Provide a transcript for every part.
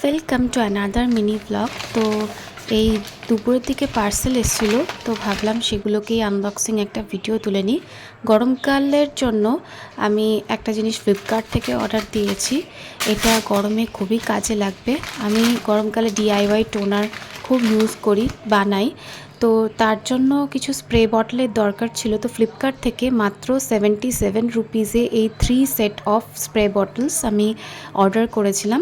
Welcome to another mini blog. তো এই দুপুরের দিকে পার্সেল এসেছিলো, তো ভাবলাম সেগুলোকেই আনবক্সিং একটা ভিডিও তুলে নিই। গরমকালের জন্য আমি একটা জিনিস ফ্লিপকার্ট থেকে অর্ডার দিয়েছি। এটা গরমে খুবই কাজে লাগবে। আমি গরমকালে DIY টোনার খুব ইউজ করি, বানাই। তো তার জন্য কিছু স্প্রে বটলের দরকার ছিল। তো ফ্লিপকার্ট থেকে মাত্র 77 রুপিসে এই 3 সেট অফ স্প্রে বটলস আমি অর্ডার করেছিলাম।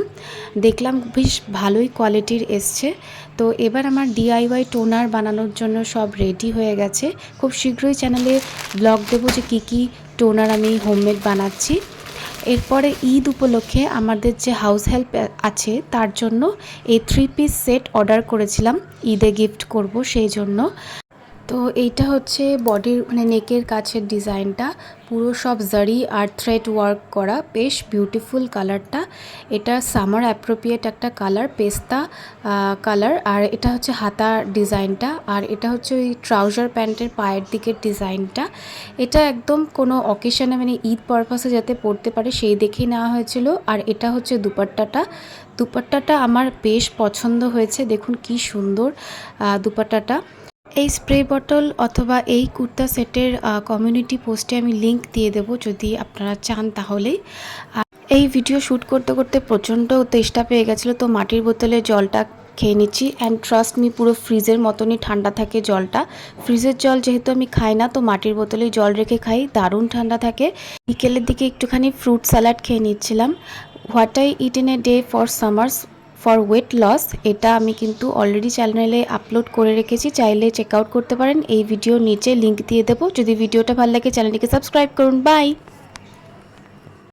দেখলাম বেশ ভালোই কোয়ালিটির এসছে। তো এবার আমার DIY টোনার বানানোর জন্য সব রেডি হয়ে গেছে। খুব শীঘ্রই চ্যানেলে ব্লগ দেবো যে কী টোনার আমি হোমমেড বানাচ্ছি। এরপরে ঈদ উপলক্ষে আমাদের যে হাউস হেল্প আছে তার জন্য এই 3 পিস সেট অর্ডার করেছিলাম, ঈদে গিফট করব সেই জন্য। তো এইটা হচ্ছে বডির নেকের কাছের ডিজাইনটা, পুরো সব জারি আর থ্রেড ওয়ার্ক করা, বেশ বিউটিফুল কালারটা। এটা সামার অ্যাপ্রোপ্রিয়েট একটা কালার, পেস্তা কালার। আর এটা হচ্ছে হাতা ডিজাইনটা, আর এটা হচ্ছে ওই ট্রাউজার প্যান্টের পায়ের দিকের ডিজাইনটা। এটা একদম কোনো অকেশনে ঈদ পারপাসে যাতে পরতে পারে সেই দেখেই নেওয়া হয়েছিল। আর এটা হচ্ছে দুপাট্টাটা আমার বেশ পছন্দ হয়েছে। দেখুন কি সুন্দর দুপাট্টাটা। এই স্প্রে বটল অথবা এই কুর্তা সেটের কমিউনিটি পোস্টে আমি লিংক দিয়ে দেবো যদি আপনারা চান তাহলেই। এই ভিডিও শ্যুট করতে করতে প্রচণ্ড তেষ্টা পেয়ে গেছিলো, তো মাটির বোতলে জলটা খেয়ে নিচ্ছি। অ্যান্ড ট্রাস্ট মি, পুরো ফ্রিজের মতনই ঠান্ডা থাকে জলটা। ফ্রিজের জল যেহেতু আমি খাই না, তো মাটির বোতলেই জল রেখে খাই, দারুণ ঠান্ডা থাকে। বিকেলের দিকে একটুখানি ফ্রুট স্যালাড খেয়ে নিচ্ছিলাম। What I eat in a day for summers for weight loss, এটা আমি কিন্তু অলরেডি চ্যানেলে আপলোড করে রেখেছি, চাইলে চেক আউট করতে পারেন। এই ভিডিওর নিচে লিংক দিয়ে দেবো। যদি ভিডিওটা ভালো লাগে চ্যানেলটিকে সাবস্ক্রাইব করুন। বাই।